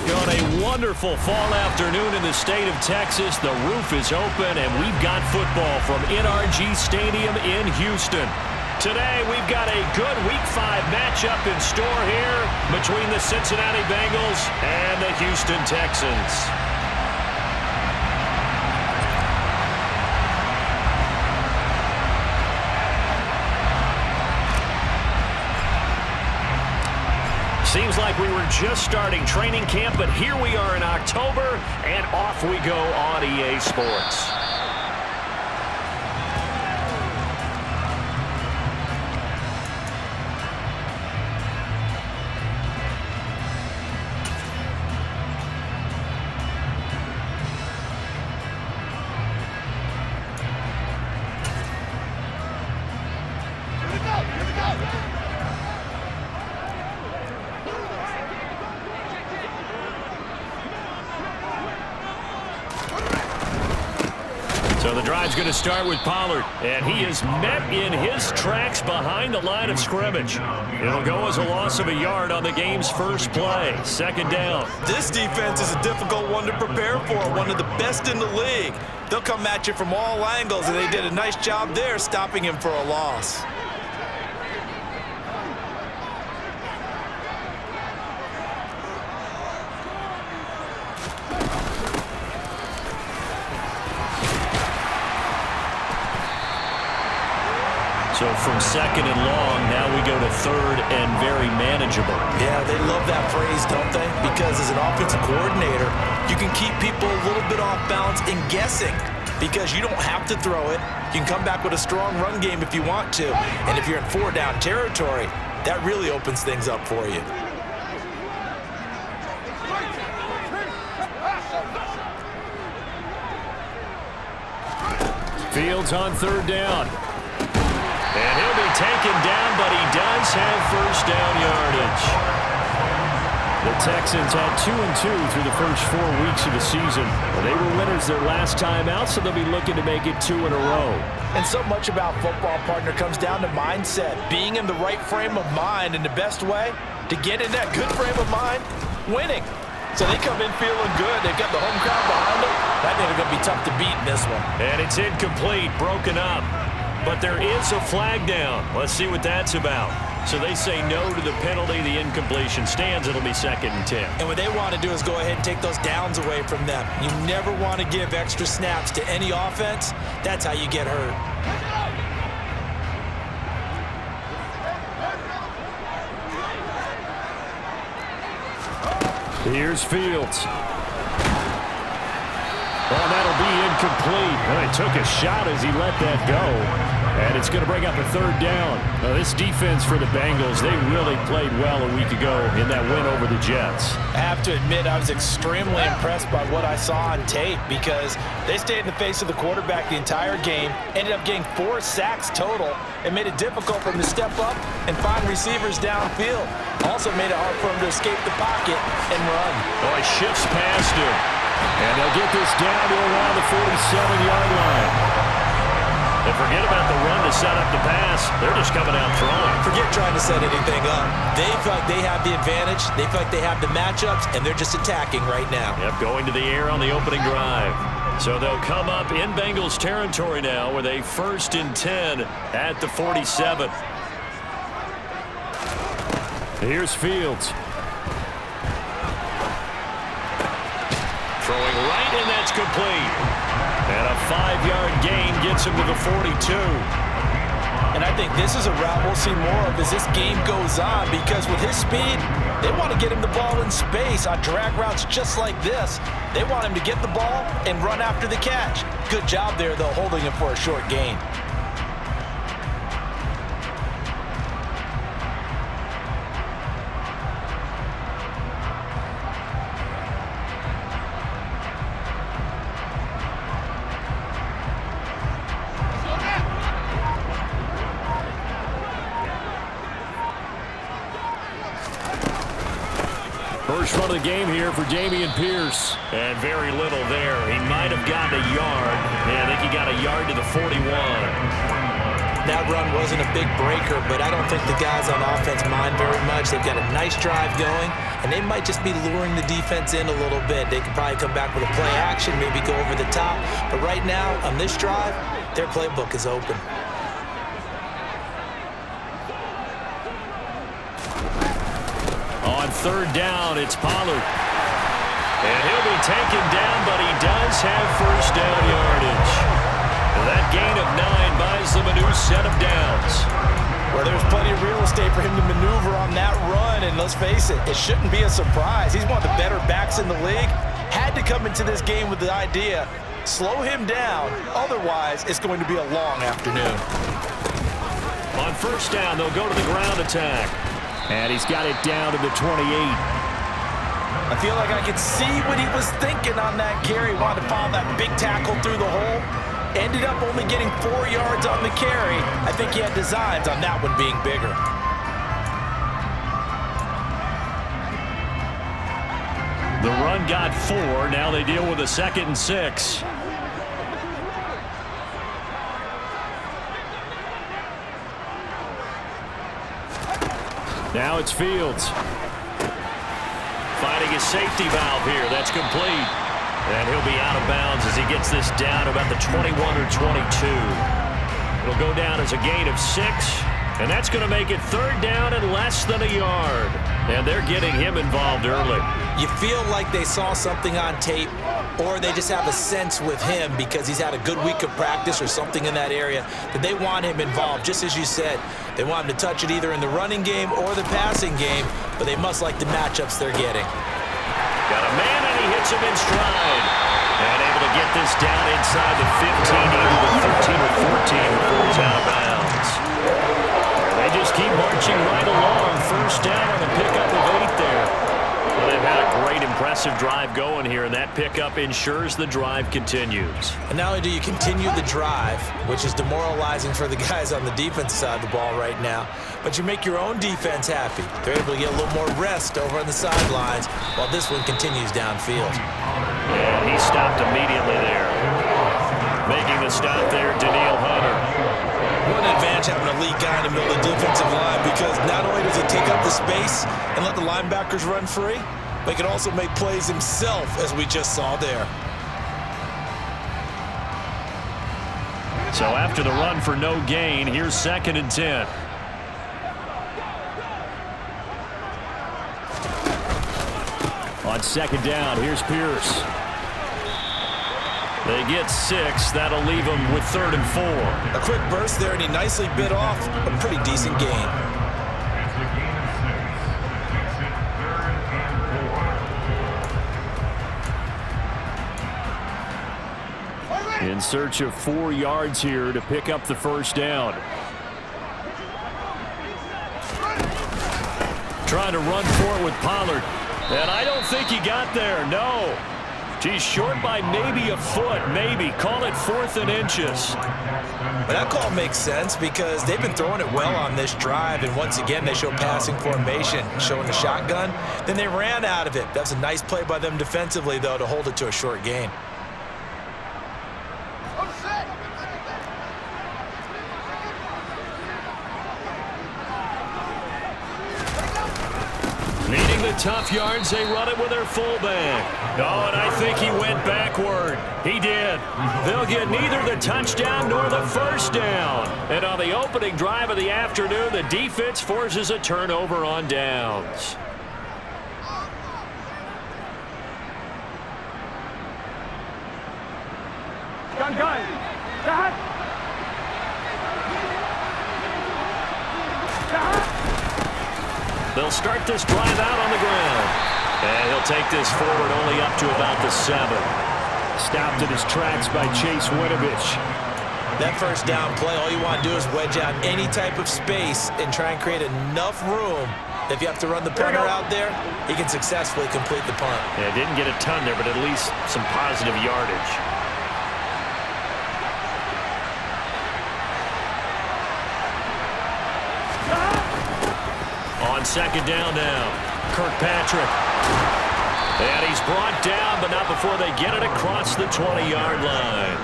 On a wonderful fall afternoon in the state of Texas, the roof is open, and we've got football from NRG Stadium in Houston. Today, we've got a good Week 5 matchup in store here between the Cincinnati Bengals and the Houston Texans. Seems like we were just starting training camp, but here we are in October, and off we go on EA Sports. So the drive's going to start with Pollard, and he is met in his tracks behind the line of scrimmage. It'll go as a loss of a yard on the game's first play. Second down. This defense is a difficult one to prepare for, one of the best in the league. They'll come at you from all angles, and they did a nice job there stopping him for a loss. So from second and long, now we go to third and very manageable. Yeah, they love that phrase, don't they? Because as an offensive coordinator, you can keep people a little bit off balance and guessing because you don't have to throw it. You can come back with a strong run game if you want to. And if you're in 4-down territory, that really opens things up for you. Fields on third down. And he'll be taken down, but he does have first down yardage. The Texans had 2-2 through the first 4 weeks of the season. They were winners their last time out, so they'll be looking to make it 2 in a row. And so much about football, partner, comes down to mindset. Being in the right frame of mind, and the best way to get in that good frame of mind, winning. So they come in feeling good. They've got the home crowd behind them. I think they're going to be tough to beat in this one. And it's incomplete, broken up. But there is a flag down. Let's see what that's about. So they say no to the penalty. The incompletion stands. It'll be 2nd and 10. And what they want to do is go ahead and take those downs away from them. You never want to give extra snaps to any offense. That's how you get hurt. Here's Fields. Well, that'll be incomplete. And he took a shot as he let that go. And it's going to bring up a third down. Now, this defense for the Bengals, they really played well a week ago in that win over the Jets. I have to admit, I was extremely impressed by what I saw on tape because they stayed in the face of the quarterback the entire game, ended up getting 4 sacks total, and made it difficult for him to step up and find receivers downfield. Also made it hard for him to escape the pocket and run. Oh, he shifts past him. And they'll get this down to around the 47-yard line. And forget about the run to set up the pass. They're just coming out throwing. Forget trying to set anything up. They feel like they have the advantage. They feel like they have the matchups, and they're just attacking right now. Yep, going to the air on the opening drive. So they'll come up in Bengals territory now with a 1st and 10 at the 47. Here's Fields. Throwing right, and that's complete. And a 5-yard gain gets him to the 42. And I think this is a route we'll see more of as this game goes on because with his speed, they want to get him the ball in space on drag routes just like this. They want him to get the ball and run after the catch. Good job there, though, holding him for a short gain. First run of the game here for Dameon Pierce. And very little there. He might have gotten a yard. Yeah, I think he got a yard to the 41. that run wasn't a big breaker, but I don't think the guys on offense mind very much. They've got a nice drive going, and they might just be luring the defense in a little bit. They could probably come back with a play action, maybe go over the top. But right now, on this drive, their playbook is open. On third down, it's Pollard. And he'll be taken down, but he does have first down yardage. That gain of 9 buys them a new set of downs. Well, there's plenty of real estate for him to maneuver on that run, and let's face it, it shouldn't be a surprise. He's one of the better backs in the league. Had to come into this game with the idea, slow him down, otherwise it's going to be a long afternoon. On first down, they'll go to the ground attack. And he's got it down to the 28. I feel like I could see what he was thinking on that carry. Wanted to follow that big tackle through the hole. Ended up only getting 4 yards on the carry. I think he had designs on that one being bigger. The run got 4. Now they deal with a 2nd and 6. Now it's Fields. Finding his safety valve here. That's complete. And he'll be out of bounds as he gets this down about the 21 or 22. It'll go down as a gain of 6. And that's going to make it third down and less than a yard. And they're getting him involved early. You feel like they saw something on tape, or they just have a sense with him because he's had a good week of practice or something in that area that they want him involved. Just as you said, they want him to touch it either in the running game or the passing game, but they must like the matchups they're getting. Got a man, and he hits him in stride. And able to get this down inside the 15, either the 13 or 14 before he's out of bounds. And they just keep marching right along. First down on the pickup of 8 there. Well, they've had a great, impressive drive going here, and that pickup ensures the drive continues. And not only do you continue the drive, which is demoralizing for the guys on the defense side of the ball right now, but you make your own defense happy. They're able to get a little more rest over on the sidelines while this one continues downfield. And he stopped immediately there. Making the stop there, Danielle Hunter. What an advantage having a lead guy in the middle of the defensive line, because not only does he take up the space and let the linebackers run free, but he can also make plays himself, as we just saw there. So after the run for no gain, here's 2nd and 10. On 2nd down, here's Pierce. They get 6. That'll leave them with 3rd and 4. A quick burst there, and he nicely bit off a pretty decent gain. In search of 4 yards here to pick up the first down. Trying to run for it with Pollard. And I don't think he got there, no. He's short by maybe a foot, maybe. Call it 4th and inches. But that call makes sense because they've been throwing it well on this drive, and once again they show passing formation, showing the shotgun. Then they ran out of it. That's a nice play by them defensively, though, to hold it to a short gain. Needing the tough yards, they run it with their fullback. Oh, and I think he went backward. He did. They'll get neither the touchdown nor the first down. And on the opening drive of the afternoon, the defense forces a turnover on downs. They'll start this drive out on the ground. And he'll take this forward only up to about the 7. Stopped in his tracks by Chase Winovich. That first down play, all you want to do is wedge out any type of space and try and create enough room. If you have to run the punter out there, he can successfully complete the punt. Yeah, didn't get a ton there, but at least some positive yardage. On 2nd down now, Kirkpatrick. And he's brought down, but not before they get it across the 20-yard line.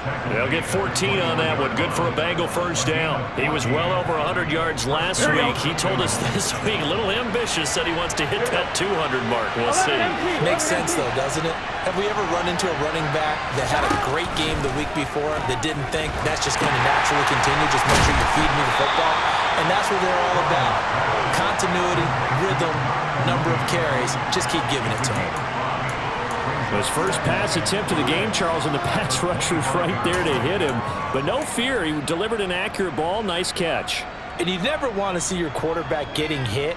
They'll get 14 on that one. Good for a Bengal first down. He was well over 100 yards last week. He told us this week, a little ambitious, said he wants to hit that 200 mark. We'll see. Makes sense, though, doesn't it? Have we ever run into a running back that had a great game the week before that didn't think that's just going to naturally continue? Just make sure you feed me the football. And that's what they're all about. Continuity, rhythm, number of carries. Just keep giving it to him. His first pass attempt of the game, Charles, and the pass rusher's right there to hit him. But no fear, he delivered an accurate ball. Nice catch. And you never want to see your quarterback getting hit,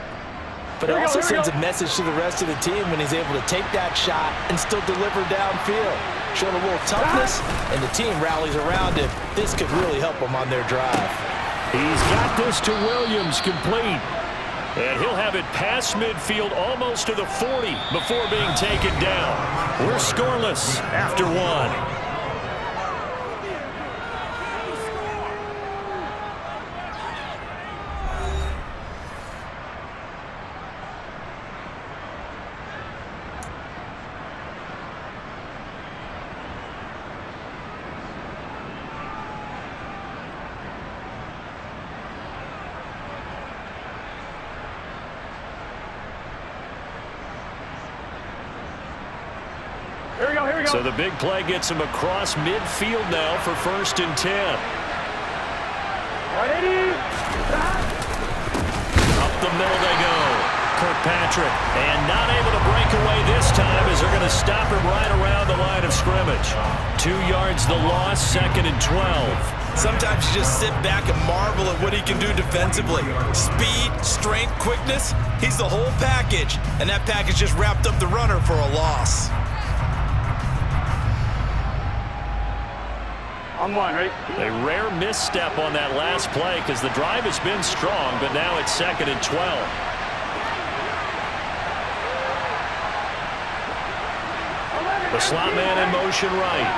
but it also sends a message to the rest of the team when he's able to take that shot and still deliver downfield. Showing a little toughness, and the team rallies around him. This could really help them on their drive. He's got this to Williams, complete. And he'll have it past midfield almost to the 40 before being taken down. We're scoreless after one. So the big play gets him across midfield now for 1st and 10. Up the middle they go. Kirkpatrick, and not able to break away this time as they're going to stop him right around the line of scrimmage. 2 yards the loss, 2nd and 12. Sometimes you just sit back and marvel at what he can do defensively. Speed, strength, quickness, he's the whole package. And that package just wrapped up the runner for a loss. On one, right? A rare misstep on that last play because the drive has been strong, but now it's 2nd and 12. The slot man in motion right.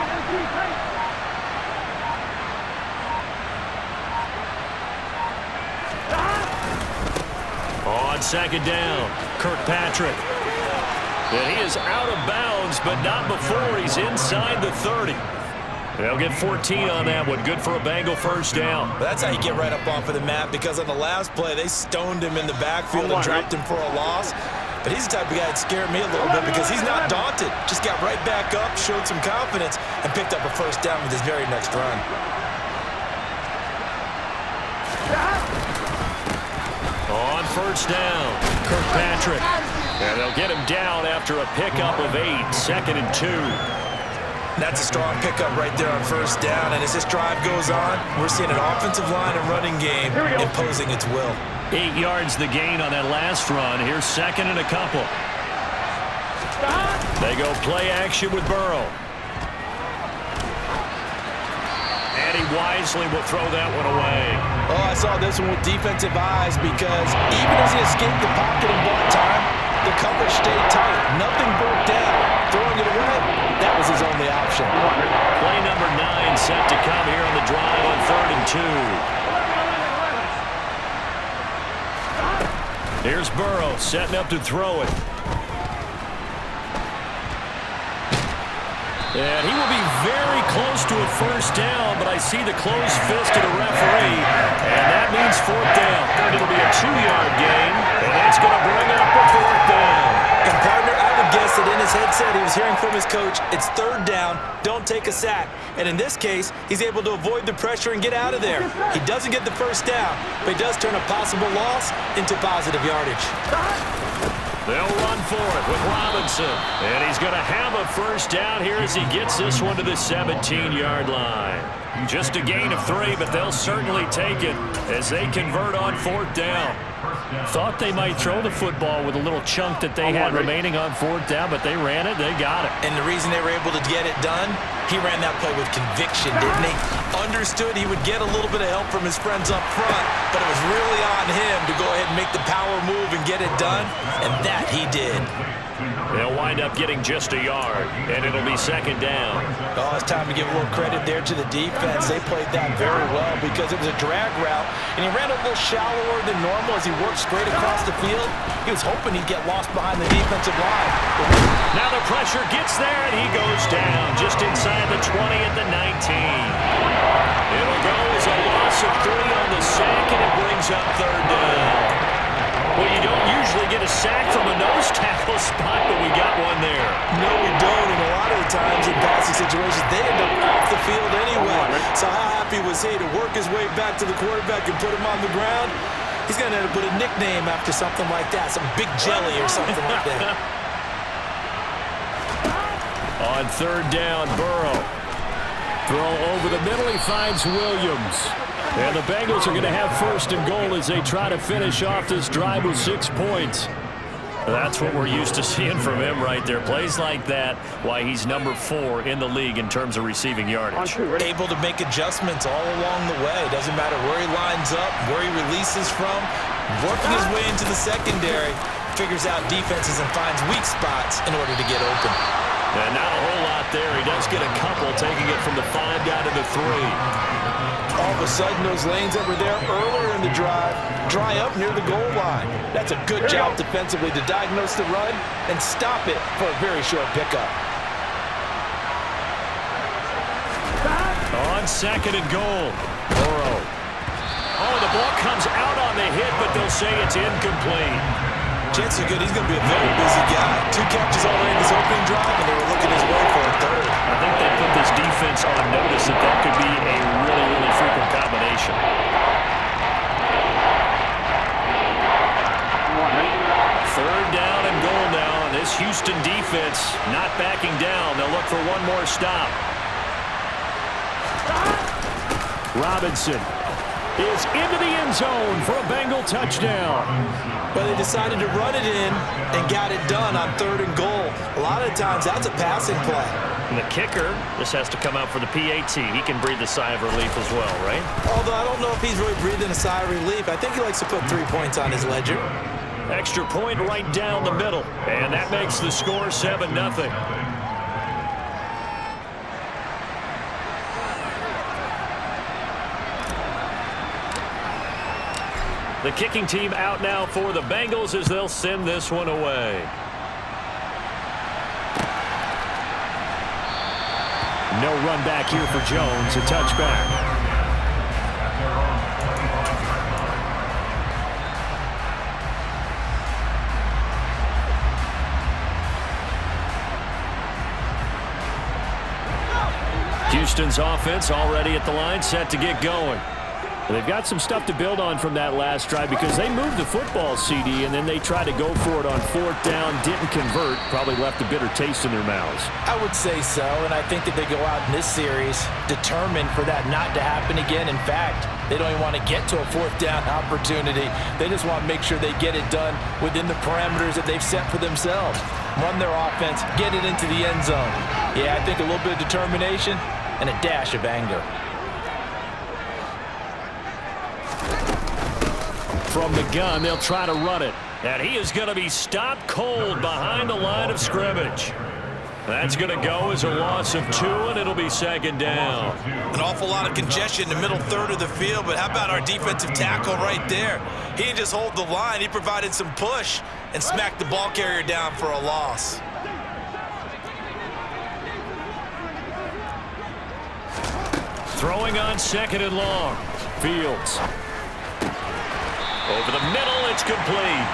On 2nd down, Kirkpatrick. And he is out of bounds, but not before he's inside the 30. They'll get 14 on that one. Good for a Bengal first down. That's how you get right up off of the map, because on the last play, they stoned him in the backfield and dropped him for a loss. But he's the type of guy that scared me a little bit because he's not daunted. Just got right back up, showed some confidence, and picked up a first down with his very next run. On 1st down, Kirkpatrick. And they'll get him down after a pickup of 8, 2nd and 2. That's a strong pickup right there on 1st down. And as this drive goes on, we're seeing an offensive line and running game imposing its will. 8 yards the gain on that last run. Here's 2nd and a couple. They go play action with Burrow. And he wisely will throw that one away. Oh, I saw this one with defensive eyes because even as he escaped the pocket and bought time, the coverage stayed tight. Nothing broke down. Throwing it away, that was his only option. Play number 9 set to come here on the drive on 3rd and 2. Here's Burrow setting up to throw it. And he will be very close to a first down, but I see the closed fist of the referee, and that means 4th down. It'll be a 2-yard gain, and that's going to bring up a 4th down. And partner, I would guess that in his headset he was hearing from his coach, it's 3rd down, don't take a sack. And in this case, he's able to avoid the pressure and get out of there. He doesn't get the first down, but he does turn a possible loss into positive yardage. They'll run for it with Robinson. And he's going to have a first down here as he gets this one to the 17-yard line. Just a gain of 3, but they'll certainly take it as they convert on 4th down. Thought they might throw the football with a little chunk that they had remaining on 4th down, but they ran it, they got it. And the reason they were able to get it done, he ran that play with conviction, didn't he? Understood he would get a little bit of help from his friends up front, but it was really on him to go ahead and make the power move and get it done, and that he did. They'll wind up getting just a yard, and it'll be second down. Oh, it's time to give a little credit there to the defense. They played that very well because it was a drag route, and he ran a little shallower than normal as he worked straight across the field. He was hoping he'd get lost behind the defensive line. Now the pressure gets there, and he goes down just inside the 20 at the 19. It'll go as a loss of 3 on the sack, and it brings up third down. Well, you don't usually get a sack from a nose tackle spot, but we got one there. No, we don't, and a lot of the times in passing situations, they end up off the field anyway. So how happy was he to work his way back to the quarterback and put him on the ground? He's going to end up with a nickname after something like that, some Big Jelly or something like that. On third down, Burrow. Throw over the middle, he finds Williams. And the Bengals are going to have first and goal as they try to finish off this drive with 6 points. That's what we're used to seeing from him right there. Plays like that, why he's number 4 in the league in terms of receiving yardage. Able to make adjustments all along the way. Doesn't matter where he lines up, where he releases from. Working his way into the secondary, figures out defenses and finds weak spots in order to get open. And not a whole lot there. He does get a couple, taking it from the 5 down to the 3. All of a sudden, those lanes that were there earlier in the drive dry up near the goal line. That's a good job defensively to diagnose the run and stop it for a very short pickup. On second and goal, Burrow. Oh, the ball comes out on the hit, but they'll say it's incomplete. Chances are good he's going to be a very busy guy. 2 catches already in his opening drive, and they were looking his way for a third. I think they put this defense on notice that that could be a really, really frequent combination. Third down and goal now, and this Houston defense not backing down. They'll look for one more stop. Robinson is into the end zone for a Bengal touchdown. But they decided to run it in and got it done on third and goal. A lot of times that's a passing play. And the kicker, this has to come out for the PAT. He can breathe a sigh of relief as well, right? Although I don't know if he's really breathing a sigh of relief. I think he likes to put 3 points on his ledger. Extra point right down the middle. And that makes the score 7-0. The kicking team out now for the Bengals as they'll send this one away. No run back here for Jones. A touchback. Houston's offense already at the line, set to get going. They've got some stuff to build on from that last drive because they moved the football, CD, and then they tried to go for it on 4th down, didn't convert, probably left a bitter taste in their mouths. I would say so, and I think that they go out in this series determined for that not to happen again. In fact, they don't even want to get to a 4th down opportunity. They just want to make sure they get it done within the parameters that they've set for themselves. Run their offense, get it into the end zone. Yeah, I think a little bit of determination and a dash of anger. From the gun, they'll try to run it. And he is going to be stopped cold behind the line of scrimmage. That's going to go as a loss of 2, and it'll be second down. An awful lot of congestion in the middle third of the field, but how about our defensive tackle right there? He didn't just hold the line. He provided some push and smacked the ball carrier down for a loss. Throwing on second and long. Fields. Over the middle, it's complete.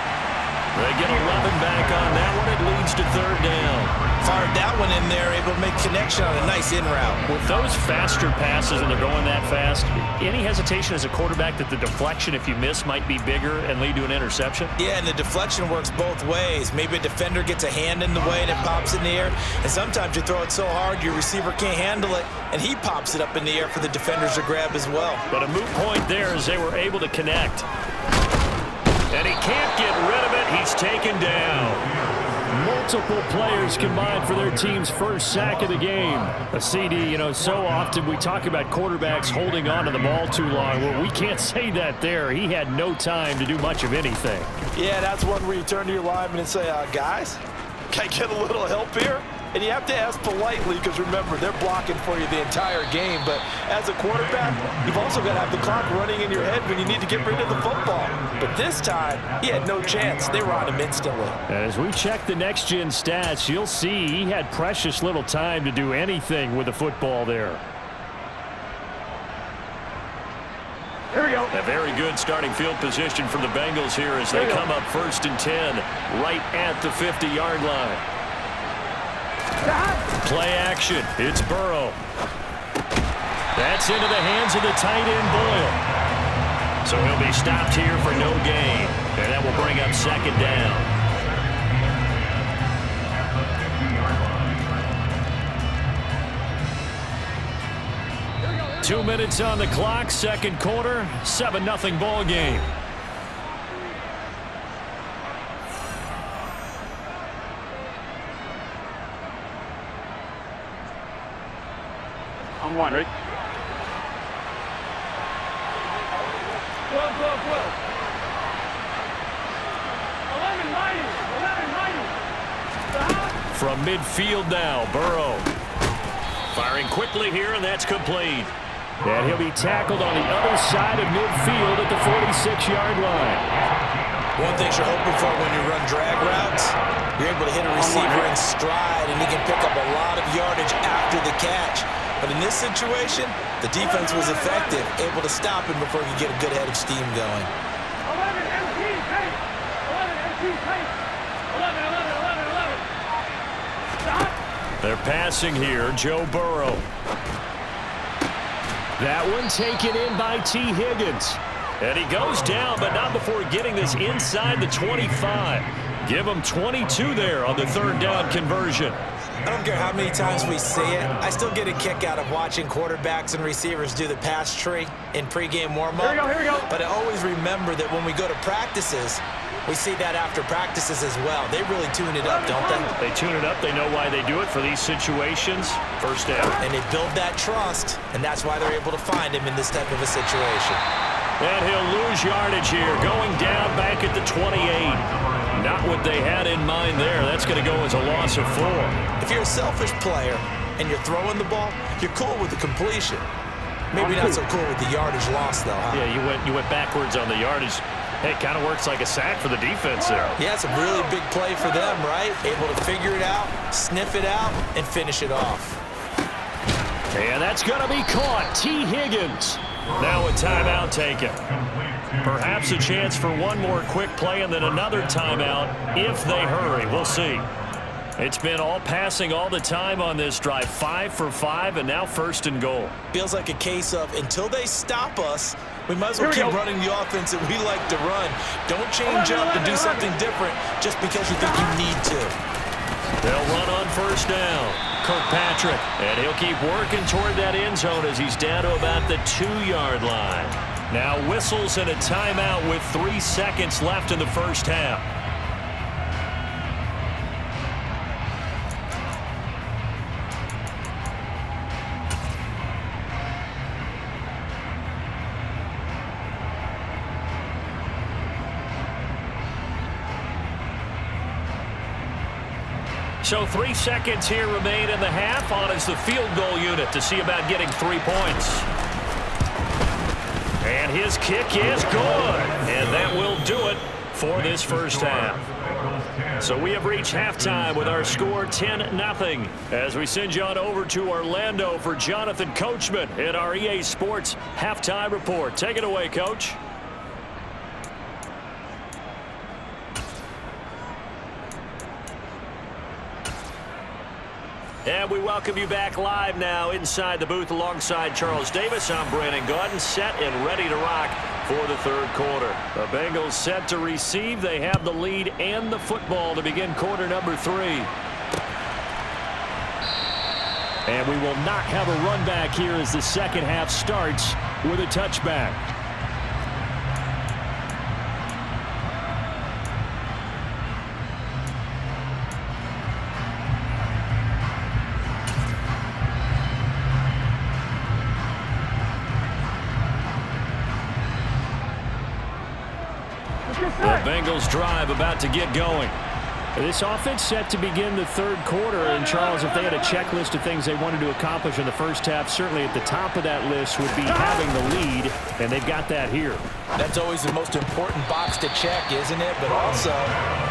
They get 11 back on that one. It leads to third down. Fired that one in there, able to make connection on a nice in route. With those faster passes and they're going that fast, any hesitation as a quarterback that the deflection, if you miss, might be bigger and lead to an interception? Yeah, and the deflection works both ways. Maybe a defender gets a hand in the way and it pops in the air. And sometimes you throw it so hard your receiver can't handle it, and he pops it up in the air for the defenders to grab as well. But a moot point there as they were able to connect. And he can't get rid of it. He's taken down. Multiple players combined for their team's first sack of the game. A CD, you know, so often we talk about quarterbacks holding on to the ball too long. Well, we can't say that there. He had no time to do much of anything. Yeah, that's one where you turn to your lineman and say, guys, can I get a little help here? And you have to ask politely because, remember, they're blocking for you the entire game. But as a quarterback, you've also got to have the clock running in your head when you need to get rid of the football. But this time, he had no chance. They were on him instantly. As we check the next-gen stats, you'll see he had precious little time to do anything with the football there. Here we go. A very good starting field position for the Bengals here as they come up 1st and 10 right at the 50-yard line. Play action. It's Burrow. That's into the hands of the tight end, Boyle. So he'll be stopped here for no gain. And that will bring up 2nd down. 2 minutes on the clock, 2nd quarter, 7-0 ball game. I'm one, right? 12. 11 mighty. From midfield now, Burrow. Firing quickly here, and that's complete. And he'll be tackled on the other side of midfield at the 46-yard line. One thing you're hoping for when you run drag routes, you're able to hit a receiver in stride, and he can pick up a lot of yardage after the catch. But in this situation, the defense was effective, able to stop him before he could get a good head of steam going. 11 MT pace. 11 MT pace. 11. Stop. They're passing here, Joe Burrow. That one taken in by T. Higgins. And he goes down, but not before getting this inside the 25. Give him 22 there on the 3rd down conversion. I don't care how many times we see it. I still get a kick out of watching quarterbacks and receivers do the pass tree in pregame warm-up. Here we go. But I always remember that when we go to practices, we see that after practices as well. They really tune it up, don't they? They tune it up. They know why they do it for these situations. 1st down. And they build that trust, and that's why they're able to find him in this type of a situation. And he'll lose yardage here, going down back at the 28. Not what they had in mind there. That's going to go as a loss of 4. If you're a selfish player and you're throwing the ball, you're cool with the completion. Maybe not so cool with the yardage loss, though, huh? Yeah, you went backwards on the yardage. Hey, it kind of works like a sack for the defense there. Yeah, it's a really big play for them, right? Able to figure it out, sniff it out, and finish it off. And that's going to be caught. T. Higgins. Now a timeout taken. Perhaps a chance for one more quick play and then another timeout if they hurry. We'll see. It's been all passing all the time on this drive. 5 for 5, and now 1st and goal. Feels like a case of until they stop us, we might as well keep running the offense that we like to run. Don't change up and do something different just because you think you need to. They'll run on 1st down. Kirkpatrick, and he'll keep working toward that end zone as he's down to about the 2-yard line. Now whistles and a timeout with 3 seconds left in the 1st half. So 3 seconds here remain in the half. On is the field goal unit to see about getting 3 points. And his kick is good. And that will do it for this 1st half. So we have reached halftime with our score 10-0. As we send you on over to Orlando for Jonathan Coachman in our EA Sports Halftime Report. Take it away, Coach. And we welcome you back live now inside the booth alongside Charles Davis. I'm Brandon Gaudin, set and ready to rock for the 3rd quarter. The Bengals set to receive. They have the lead and the football to begin quarter number 3. And we will not have a run back here as the 2nd half starts with a touchback. The Bengals drive about to get going. This offense set to begin the third quarter. And, Charles, if they had a checklist of things they wanted to accomplish in the first half, certainly at the top of that list would be having the lead, and they've got that here. That's always the most important box to check, isn't it? But also,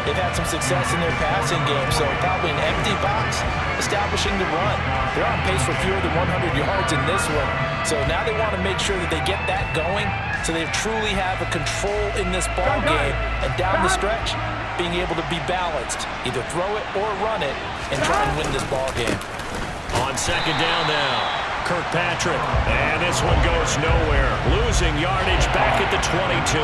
they've had some success in their passing game, so probably an empty box, establishing the run. They're on pace for fewer than 100 yards in this one, so now they want to make sure that they get that going so they truly have a control in this ball game, and down the stretch, being able to be balanced, either throw it or run it, and try and win this ball game. On second down now, Kirkpatrick, and this one goes nowhere. Losing yardage back at the 22.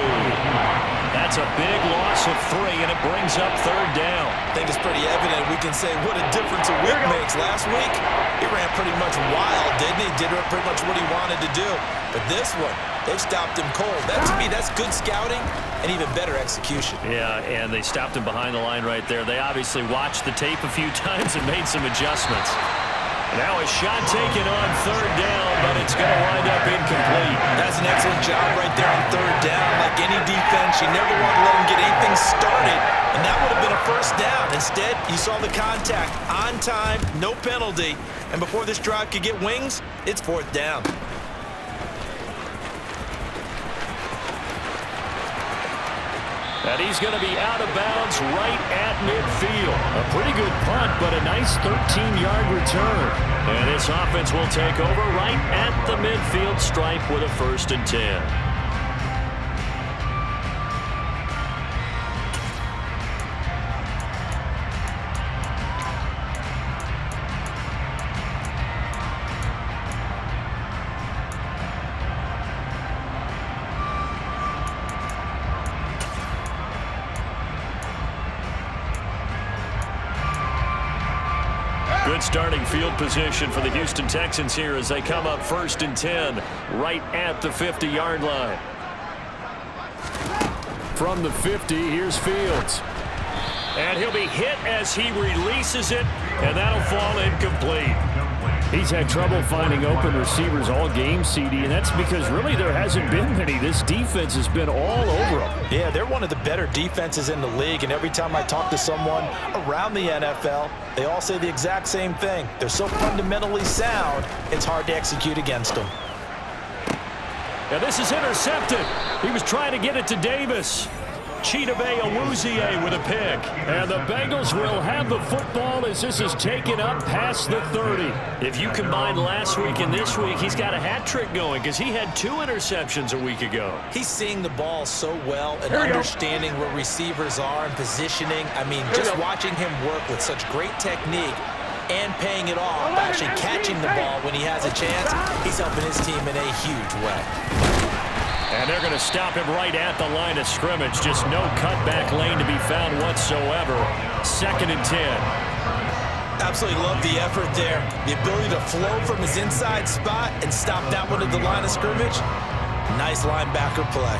That's a big loss of 3, and it brings up third down. I think it's pretty evident. We can say what a difference a week makes. Last week, he ran pretty much wild, didn't he? Did pretty much what he wanted to do. But this one, they've stopped him cold. That, to me, that's good scouting and even better execution. Yeah, and they stopped him behind the line right there. They obviously watched the tape a few times and made some adjustments. Now a shot taken on third down, but it's going to wind up incomplete. That's an excellent job right there on third down. Like any defense, you never want to let them get anything started, and that would have been a first down. Instead, you saw the contact on time, no penalty, and before this drive could get wings, it's fourth down. And he's going to be out of bounds right at midfield. A pretty good punt, but a nice 13-yard return. And this offense will take over right at the midfield stripe with a 1st and 10. Good starting field position for the Houston Texans here as they come up 1st and 10 right at the 50-yard line. From the 50, here's Fields. And he'll be hit as he releases it, and that'll fall incomplete. He's had trouble finding open receivers all game, CD, and that's because really there hasn't been many. This defense has been all over them. Yeah, they're one of the better defenses in the league, and every time I talk to someone around the NFL, they all say the exact same thing. They're so fundamentally sound, it's hard to execute against them. Now this is intercepted. He was trying to get it to Davis. Chidobe Awuzie with a pick. And the Bengals will have the football as this is taken up past the 30. If you combine last week and this week, he's got a hat trick going because he had 2 interceptions a week ago. He's seeing the ball so well and understanding where receivers are and positioning. I mean, just watching him work with such great technique and paying it off, actually catching the ball when he has a chance, he's helping his team in a huge way. And they're going to stop him right at the line of scrimmage. Just no cutback lane to be found whatsoever. 2nd and 10. Absolutely love the effort there. The ability to flow from his inside spot and stop that one at the line of scrimmage. Nice linebacker play.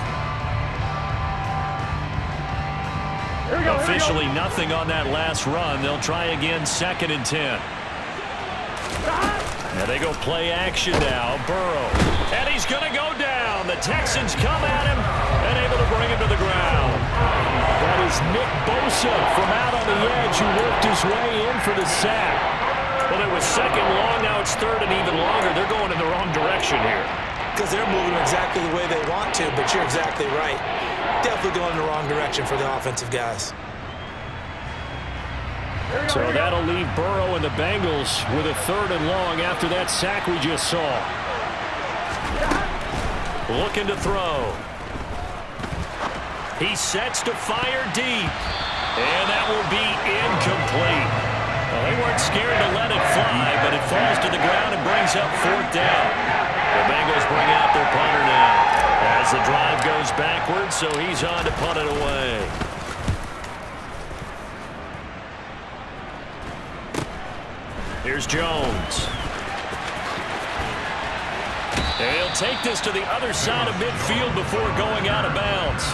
Officially nothing on that last run. They'll try again 2nd and 10. Now they go play action now. Burrow. And he's going to go down. The Texans come at him and able to bring him to the ground. That is Nick Bosa from out on the edge who worked his way in for the sack. Well, it was 2nd long. Now it's 3rd and even longer. They're going in the wrong direction here. Because they're moving exactly the way they want to, but you're exactly right. Definitely going in the wrong direction for the offensive guys. So that'll leave Burrow and the Bengals with a 3rd and long after that sack we just saw. Looking to throw. He sets to fire deep. And that will be incomplete. Well, they weren't scared to let it fly, but it falls to the ground and brings up 4th down. The Bengals bring out their punter now as the drive goes backwards, so he's on to punt it away. Here's Jones. And he'll take this to the other side of midfield before going out of bounds.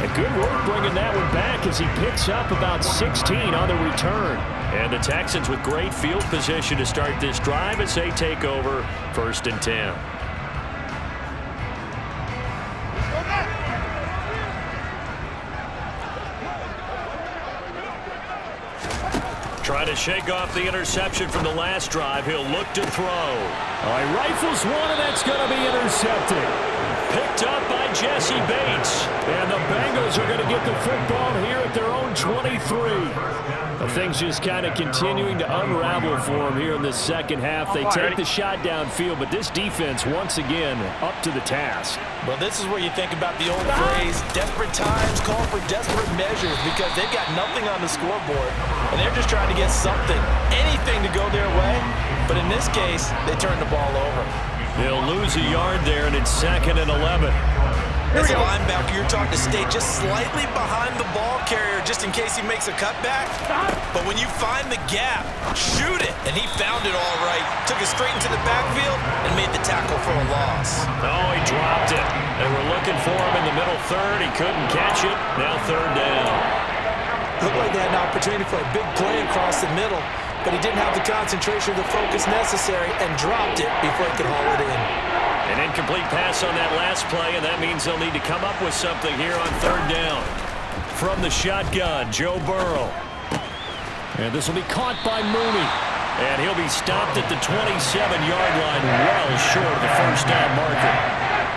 A good work bringing that one back as he picks up about 16 on the return. And the Texans with great field position to start this drive as they take over 1st and 10. Trying to shake off the interception from the last drive. He'll look to throw. All right, rifles one, and that's going to be intercepted. Picked up by Jesse Bates. And the Bengals are going to get the football here at their own 23. Things just kind of continuing to unravel for them here in the second half. They take the shot downfield, but this defense, once again, up to the task. Well, this is where you think about the old phrase, desperate times call for desperate measures, because they've got nothing on the scoreboard, and they're just trying to get something, anything to go their way. But in this case, they turn the ball over. They'll lose a yard there, and it's 2nd and 11. As a linebacker, you're taught to stay just slightly behind the ball carrier just in case he makes a cutback. But when you find the gap, shoot it. And he found it all right. Took it straight into the backfield and made the tackle for a loss. Oh, he dropped it. They were looking for him in the middle third. He couldn't catch it. Now 3rd down. Looked like they had an opportunity for a big play across the middle, but he didn't have the concentration or the focus necessary and dropped it before he could haul it in. An incomplete pass on that last play, and that means they'll need to come up with something here on 3rd down. From the shotgun, Joe Burrow. And this will be caught by Mooney. And he'll be stopped at the 27-yard line, well short of the first down marker.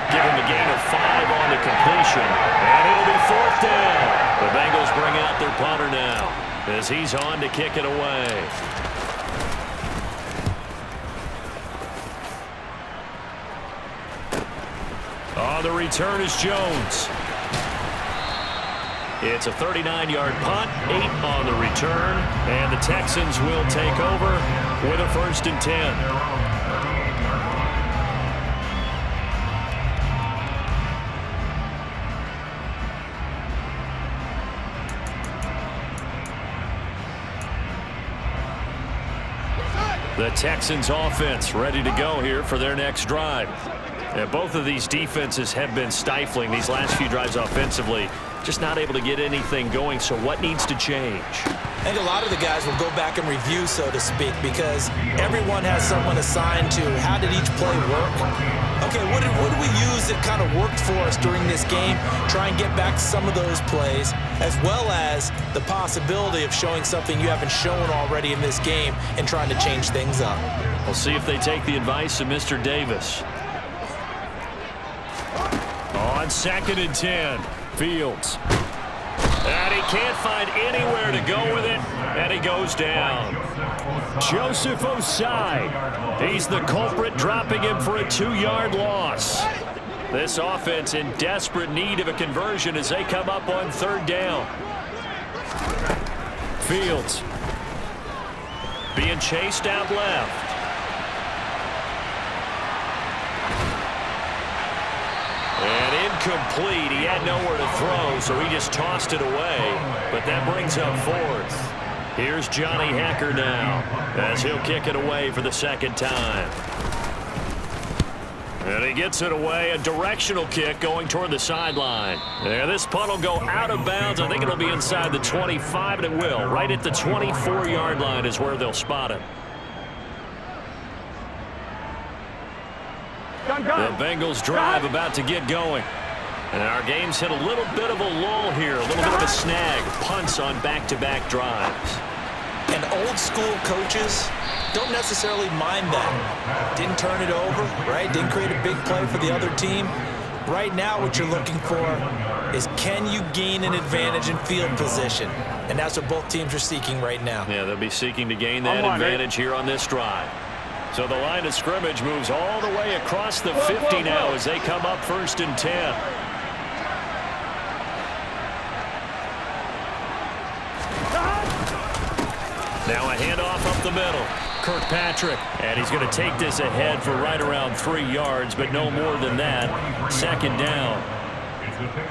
Give him a gain of 5 on the completion. And it'll be 4th down. The Bengals bring out their punter now as he's on to kick it away. On the return is Jones. It's a 39-yard punt, 8 on the return, and the Texans will take over with a 1st and 10. The Texans offense ready to go here for their next drive. And both of these defenses have been stifling these last few drives offensively. Just not able to get anything going, so what needs to change? I think a lot of the guys will go back and review, so to speak, because everyone has someone assigned to how did each play work. Okay, what did we use that kind of worked for us during this game? Try and get back to some of those plays, as well as the possibility of showing something you haven't shown already in this game and trying to change things up. We'll see if they take the advice of Mr. Davis. On 2nd and 10, Fields. And he can't find anywhere to go with it, and he goes down. Joseph Osai. He's the culprit, dropping him for a 2-yard loss. This offense in desperate need of a conversion as they come up on 3rd down. Fields being chased out left. And incomplete. He had nowhere to throw, so he just tossed it away. But that brings up 4th. Here's Johnny Hekker now as he'll kick it away for the 2nd time. And he gets it away. A directional kick going toward the sideline. And this punt will go out of bounds. I think it'll be inside the 25, and it will. Right at the 24-yard line is where they'll spot him. The Bengals drive about to get going. And our game's hit a little bit of a lull here, a little bit of a snag. Punts on back-to-back drives. And old school coaches don't necessarily mind that. Didn't turn it over, right? Didn't create a big play for the other team. Right now what you're looking for is, can you gain an advantage in field position? And that's what both teams are seeking right now. Yeah, they'll be seeking to gain that advantage here on this drive. So the line of scrimmage moves all the way across the 50 now as they come up 1st and 10. Now a handoff up the middle. Kirkpatrick, and he's going to take this ahead for right around 3 yards, but no more than that. 2nd down.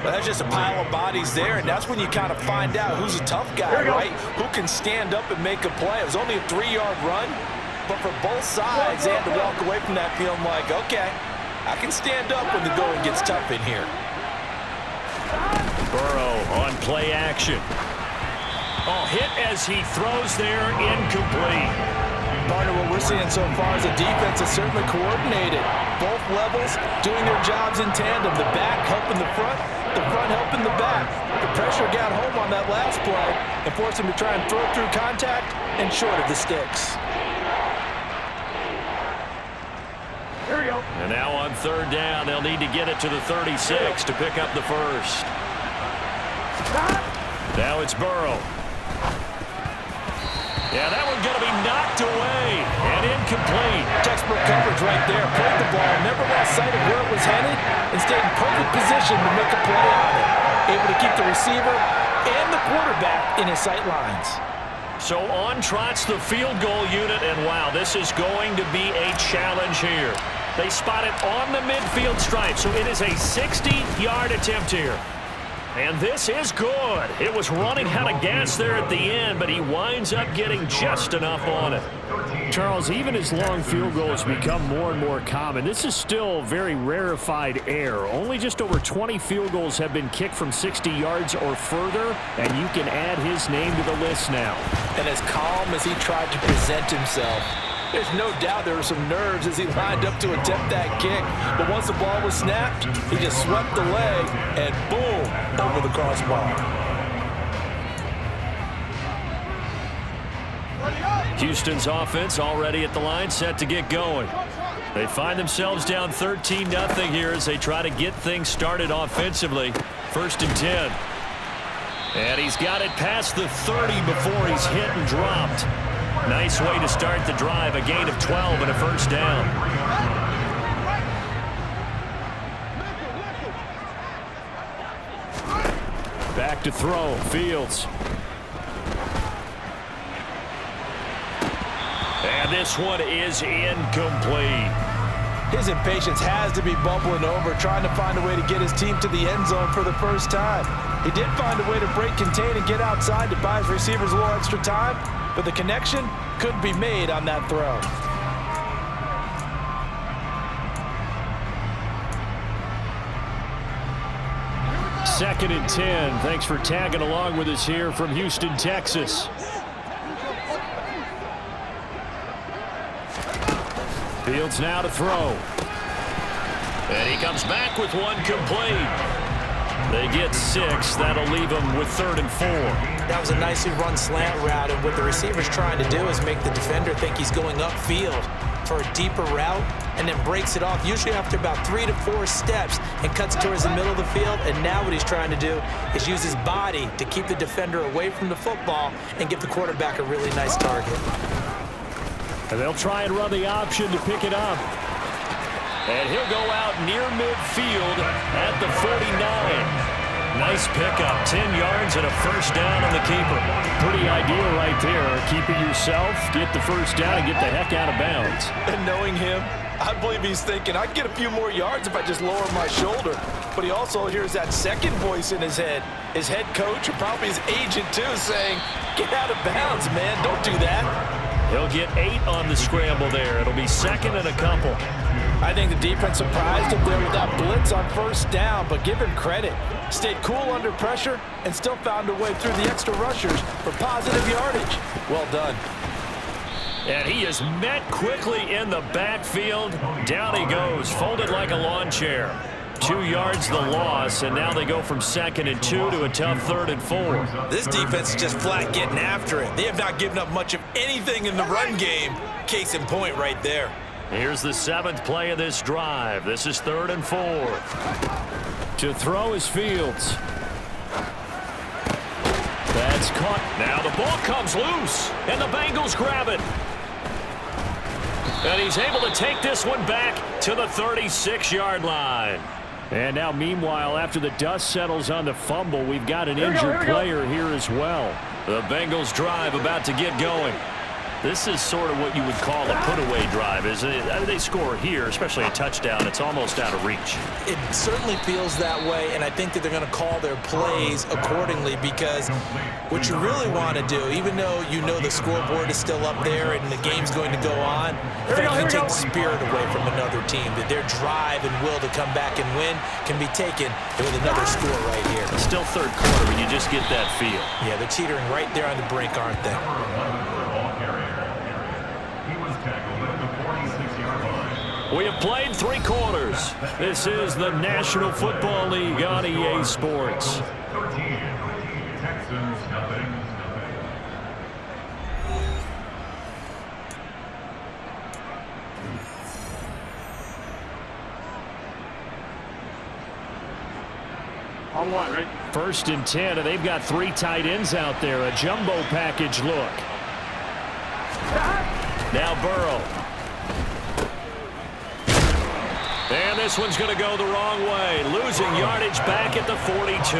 Well, that's just a pile of bodies there, and that's when you kind of find out who's a tough guy, right? Who can stand up and make a play. It was only a 3-yard run. But for both sides, they had to walk away from that feeling like, okay, I can stand up when the going gets tough in here. Burrow on play action. Oh, hit as he throws there, incomplete. Partner, what we're seeing so far is a defense that's certainly coordinated. Both levels doing their jobs in tandem. The back helping the front, the front helping the back. The pressure got home on that last play and forced him to try and throw through contact and short of the sticks. Here we go. And now on third down, they'll need to get it to the 36 to pick up the first. Now it's Burrow. Yeah, that one's going to be knocked away and incomplete. Textbook coverage right there. Played the ball, never lost sight of where it was headed, and stayed in perfect position to make a play on it. Able to keep the receiver and the quarterback in his sight lines. So on trots the field goal unit, and wow, this is going to be a challenge here. They spot it on the midfield stripe, so it is a 60-yard attempt here. And this is good. It was running out of gas there at the end, but he winds up getting just enough on it. Charles, even as long field goals become more and more common, this is still very rarefied air. Only just over 20 field goals have been kicked from 60 yards or further, and you can add his name to the list now. And as calm as he tried to present himself, there's no doubt there were some nerves as he lined up to attempt that kick. But once the ball was snapped, he just swept the leg and boom, over the crossbar. Houston's offense already at the line, set to get going. They find themselves down 13-0 here as they try to get things started offensively. 1st and 10. And he's got it past the 30 before he's hit and dropped. Nice way to start the drive, a gain of 12 and a first down. Back to throw, Fields. And this one is incomplete. His impatience has to be bubbling over, trying to find a way to get his team to the end zone for the first time. He did find a way to break contain and get outside to buy his receivers a little extra time, but the connection couldn't be made on that throw. Second and 10. Thanks for tagging along with us here from Houston, Texas. Fields now to throw. And he comes back with one complete. They get 6. That'll leave them with 3rd and 4. That was a nicely run slant route, and what the receiver's trying to do is make the defender think he's going upfield for a deeper route, and then breaks it off, usually after about 3 to 4 steps, and cuts towards the middle of the field. And now what he's trying to do is use his body to keep the defender away from the football and give the quarterback a really nice target. And they'll try and run the option to pick it up. And he'll go out near midfield at the 49. Nice pickup, 10 yards and a first down on the keeper. Pretty ideal right there. Keep it yourself, get the first down, and get the heck out of bounds. And knowing him, I believe he's thinking, I can get a few more yards if I just lower my shoulder. But he also hears that second voice in his head. His head coach, and probably his agent too, saying, get out of bounds, man, don't do that. He'll get 8 on the scramble there. It'll be 2nd and a couple. I think the defense surprised him there with that blitz on first down, but give him credit. Stayed cool under pressure and still found a way through the extra rushers for positive yardage. Well done. And he is met quickly in the backfield. Down he goes, folded like a lawn chair. 2 yards the loss, and now they go from 2nd and 2 to a tough 3rd and 4. This defense is just flat getting after it. They have not given up much of anything in the run game. Case in point right there. Here's the 7th play of this drive. This is 3rd and 4. To throw is Fields. That's caught. Now the ball comes loose, and the Bengals grab it. And he's able to take this one back to the 36-yard line. And now, meanwhile, after the dust settles on the fumble, we've got an injured player here as well. The Bengals drive about to get going. This is sort of what you would call a put-away drive, isn't it? I mean, they score here, especially a touchdown. It's almost out of reach. It certainly feels that way, and I think that they're going to call their plays accordingly, because what you really want to do, even though you know the scoreboard is still up there and the game's going to go on, effectively take the spirit away from another team, that their drive and will to come back and win can be taken with another score right here. It's still third quarter, but you just get that feel. Yeah, they're teetering right there on the brink, aren't they? We have played 3 quarters. Steelers. This is the National Football League on EA Sports. 13, Texans, nothing. On one, right? 1st and 10, and they've got 3 tight ends out there. A jumbo package look. Now Burrow. And this one's going to go the wrong way. Losing yardage back at the 42.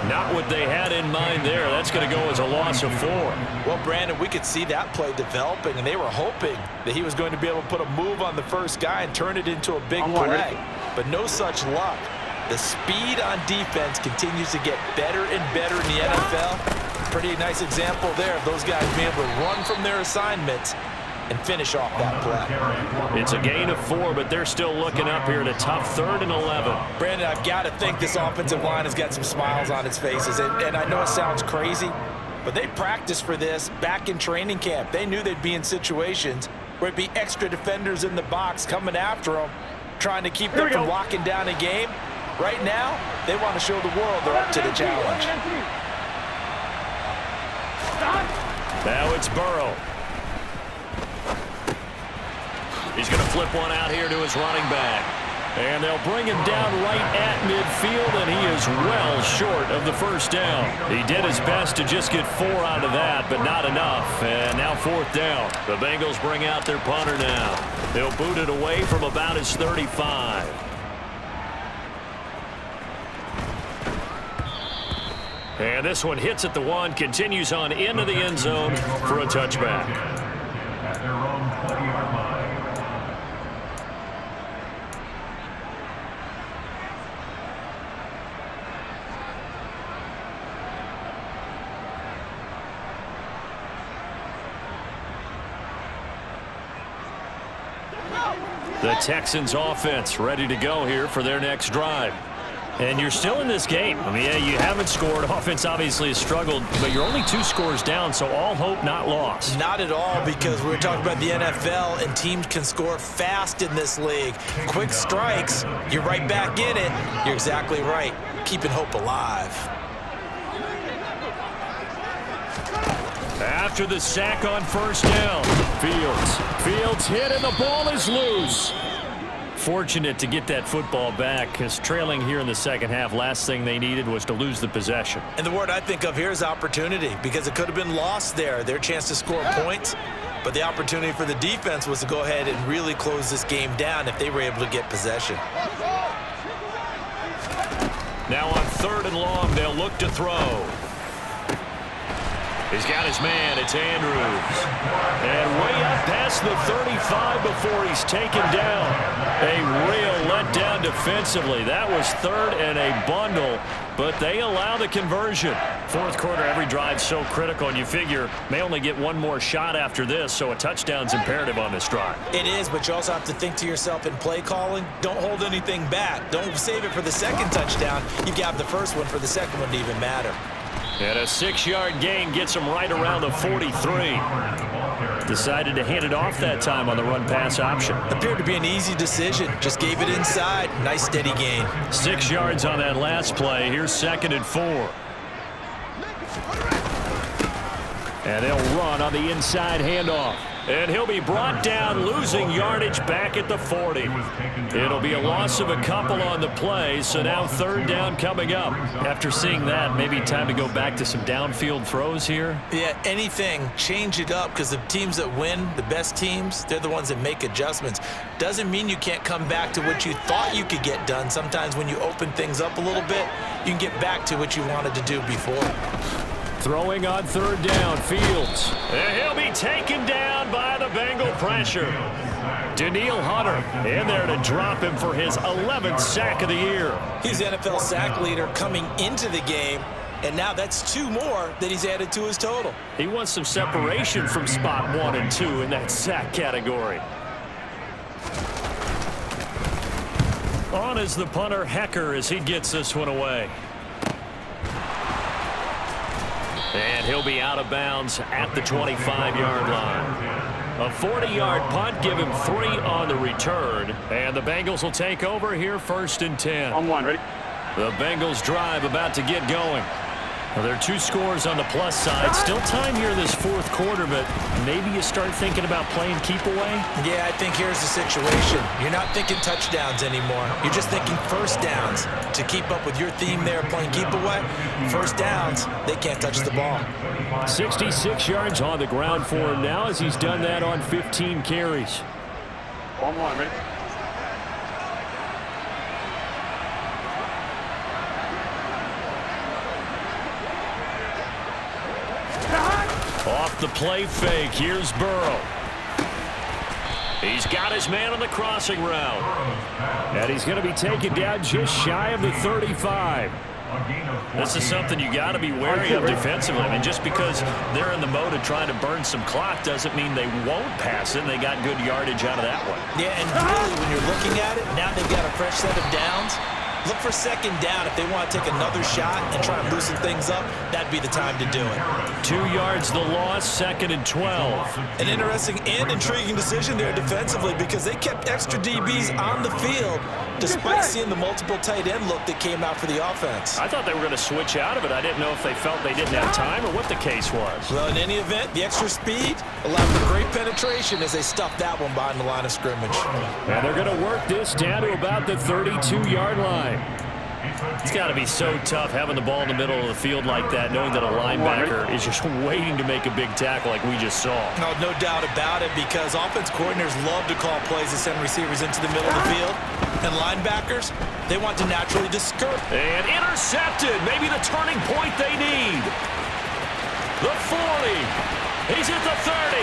Not what they had in mind there. That's going to go as a loss of 4. Well, Brandon, we could see that play developing, and they were hoping that he was going to be able to put a move on the first guy and turn it into a big play. But no such luck. The speed on defense continues to get better and better in the NFL. Pretty nice example there of those guys being able to run from their assignments and finish off that play. It's a gain of 4, but they're still looking up here at a tough 3rd and 11. Brandon, I've got to think this offensive line has got some smiles on its faces. And I know it sounds crazy, but they practiced for this back in training camp. They knew they'd be in situations where it'd be extra defenders in the box coming after them, trying to keep them from locking down a game. Right now, they want to show the world they're up to the challenge. Now it's Burrow. He's going to flip one out here to his running back. And they'll bring him down right at midfield, and he is well short of the first down. He did his best to just get 4 out of that, but not enough. And now 4th down. The Bengals bring out their punter now. They'll boot it away from about his 35. And this one hits at the 1, continues on into the end zone for a touchback. At their own 20-yard line. The Texans offense ready to go here for their next drive. And you're still in this game. I mean, yeah, you haven't scored. Offense obviously has struggled, but you're only 2 scores down, so all hope not lost. Not at all, because we were talking about the NFL, and teams can score fast in this league. Quick strikes, you're right back in it. You're exactly right. Keeping hope alive. After the sack on 1st down, Fields hit, and the ball is loose. Fortunate to get that football back, because trailing here in the second half, last thing they needed was to lose the possession. And the word I think of here is opportunity, because it could have been lost there. Their chance to score points, but the opportunity for the defense was to go ahead and really close this game down if they were able to get possession. Now on 3rd and long, they'll look to throw. He's got his man. It's Andrews. And way up past the 35 before he's taken down. A real letdown defensively. That was 3rd and a bundle, but they allow the conversion. 4th quarter, every drive's so critical, and you figure may only get 1 more shot after this, so a touchdown's imperative on this drive. It is, but you also have to think to yourself in play calling, don't hold anything back. Don't save it for the second touchdown. You've got the first one for the second one to even matter. And a 6-yard gain gets him right around the 43. Decided to hand it off that time on the run-pass option. Appeared to be an easy decision. Just gave it inside. Nice steady gain. 6 yards on that last play. Here's 2nd and 4. And they'll run on the inside handoff. And he'll be brought down, losing yardage back at the 40. It'll be a loss of a couple on the play, so now 3rd down coming up. After seeing that, maybe time to go back to some downfield throws here. Yeah, anything. Change it up, because the teams that win, the best teams, they're the ones that make adjustments. Doesn't mean you can't come back to what you thought you could get done. Sometimes when you open things up a little bit, you can get back to what you wanted to do before. Throwing on 3rd down, Fields. And he'll be taken down by the Bengal pressure. Daniil Hunter in there to drop him for his 11th sack of the year. He's the NFL sack leader coming into the game, and now that's 2 more that he's added to his total. He wants some separation from spot 1 and 2 in that sack category. On is the punter, Hecker, as he gets this one away. And he'll be out of bounds at the 25-yard line. A 40-yard punt, give him 3 on the return. And the Bengals will take over here, 1st and 10. On one, ready? The Bengals drive about to get going. Well, there are 2 scores on the plus side. Still time here in this 4th quarter, but maybe you start thinking about playing keep away? Yeah, I think here's the situation. You're not thinking touchdowns anymore. You're just thinking first downs. To keep up with your theme there, playing keep away, first downs, they can't touch the ball. 66 yards on the ground for him now as he's done that on 15 carries. On one, ready? Off the play fake, here's Burrow. He's got his man on the crossing route. And he's going to be taken down just shy of the 35. This is something you got to be wary of defensively. I mean, just because they're in the mode of trying to burn some clock doesn't mean they won't pass it. They got good yardage out of that one. Yeah, and really, when you're looking at it, now they've got a fresh set of downs. Look for second down. If they want to take another shot and try and loosen things up, that'd be the time to do it. 2 yards the loss, 2nd and 12. An interesting and intriguing decision there defensively because they kept extra DBs on the field despite seeing the multiple tight end look that came out for the offense. I thought they were going to switch out of it. I didn't know if they felt they didn't have time or what the case was. Well, in any event, the extra speed allowed for great penetration as they stuffed that one behind the line of scrimmage. And they're going to work this down to about the 32-yard line. It's got to be so tough having the ball in the middle of the field like that, knowing that a linebacker is just waiting to make a big tackle like we just saw. No doubt about it, because offense coordinators love to call plays that send receivers into the middle of the field. And linebackers, they want to naturally discourage. And intercepted. Maybe the turning point they need. The 40. He's at the 30.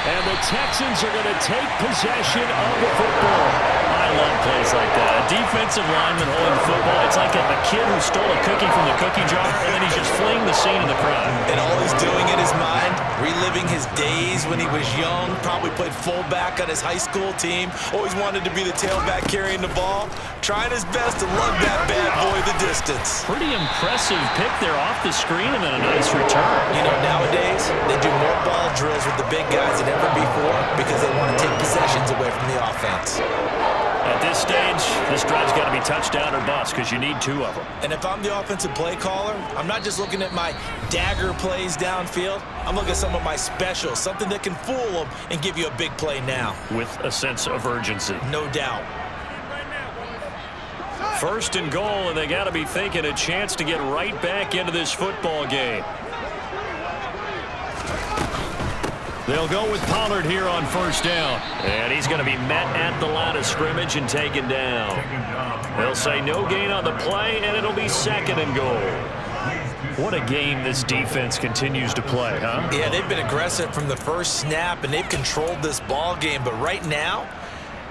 And the Texans are going to take possession of the football. I love plays like that. A defensive lineman holding the football. It's like a kid who stole a cookie from the cookie jar, and then he's just fleeing the scene of the crime. And all he's doing in his mind, reliving his days when he was young, probably played fullback on his high school team, always wanted to be the tailback carrying the ball, trying his best to lug that bad boy the distance. Pretty impressive pick there off the screen and then a nice return. You know, nowadays, they do more ball drills with the big guys than ever before because they want to take possessions away from the offense. At this stage, this drive's got to be touchdown or bust because you need 2 of them. And if I'm the offensive play caller, I'm not just looking at my dagger plays downfield. I'm looking at some of my specials, something that can fool them and give you a big play now. With a sense of urgency. No doubt. 1st and goal, and they got to be thinking a chance to get right back into this football game. They'll go with Pollard here on 1st down. And he's going to be met at the line of scrimmage and taken down. They'll say no gain on the play, and it'll be 2nd and goal. What a game this defense continues to play, huh? Yeah, they've been aggressive from the first snap, and they've controlled this ball game. But right now,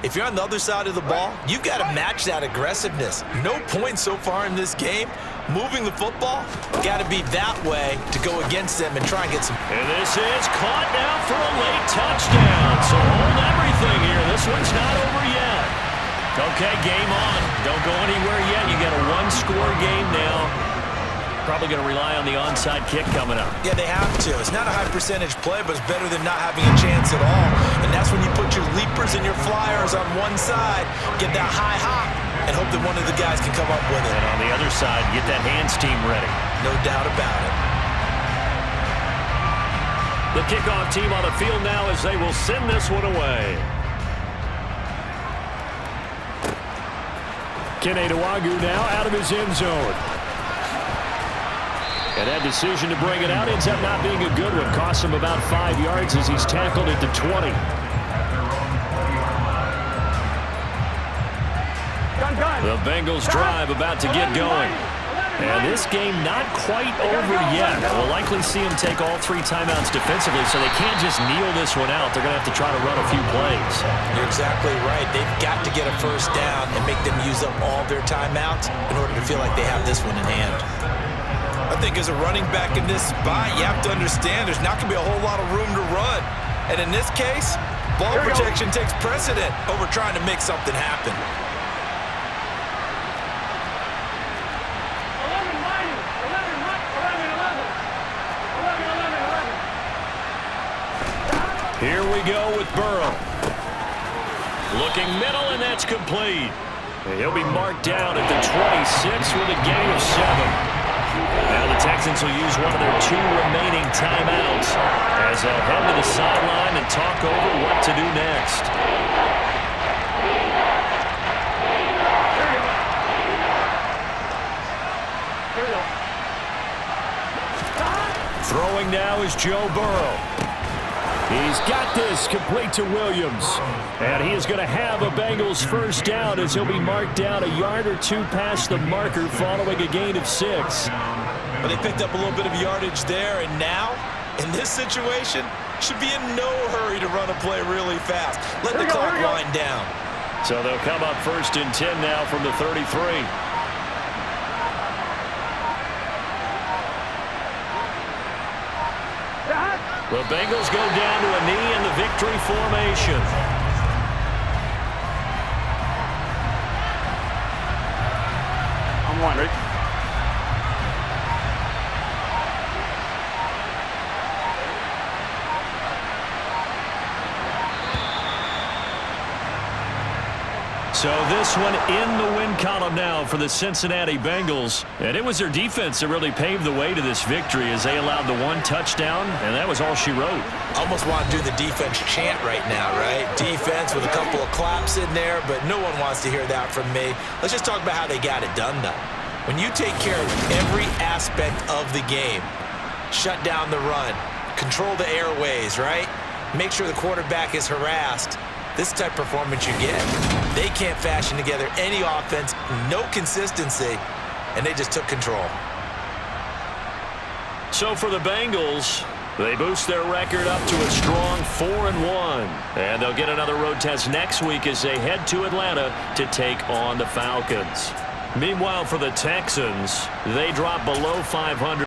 if you're on the other side of the ball, you've got to match that aggressiveness. No points so far in this game. Moving the football, got to be that way to go against them and try and get some. And this is caught now for a late touchdown. So hold everything here. This one's not over yet. Okay, game on. Don't go anywhere yet. You got a 1-score game now. Probably going to rely on the onside kick coming up. Yeah, they have to. It's not a high percentage play, but it's better than not having a chance at all. And that's when you put your leapers and your flyers on one side, get that high hop, and hope that one of the guys can come up with it. And on the other side, get that hands team ready. No doubt about it. The kickoff team on the field now as they will send this one away. Kene Nwangwu now out of his end zone. And that decision to bring it out ends up not being a good one. Costs him about 5 yards as he's tackled at the 20. The Bengals drive about to get going. And this game not quite over yet. We'll likely see them take all 3 timeouts defensively, so they can't just kneel this one out. They're going to have to try to run a few plays. You're exactly right. They've got to get a first down and make them use up all their timeouts in order to feel like they have this one in hand. I think as a running back in this spot, you have to understand there's not going to be a whole lot of room to run. And in this case, ball protection takes precedent over trying to make something happen. 11, Here we go with Burrow. Looking middle, and that's complete. He'll be marked down at the 26 with a gain of 7. Now the Texans will use one of their 2 remaining timeouts as they'll head to the sideline and talk over what to do next. Throwing now is Joe Burrow. He's got this complete to Williams. And he is going to have a Bengals first down as he'll be marked down a yard or 2 past the marker following a gain of 6. Well, they picked up a little bit of yardage there, and now, in this situation, should be in no hurry to run a play really fast. Let the clock wind down. So they'll come up first and 10 now from the 33. The Bengals go down to a knee in the victory formation. I'm wondering. So this one in the win column now for the Cincinnati Bengals. And it was their defense that really paved the way to this victory as they allowed the 1 touchdown, and that was all she wrote. Almost want to do the defense chant right now, right? Defense with a couple of claps in there, but no one wants to hear that from me. Let's just talk about how they got it done, though. When you take care of every aspect of the game, shut down the run, control the airways, right? Make sure the quarterback is harassed. This type of performance you get. They can't fashion together any offense, no consistency, and they just took control. So for the Bengals, they boost their record up to a strong 4-1. And they'll get another road test next week as they head to Atlanta to take on the Falcons. Meanwhile, for the Texans, they drop below 500.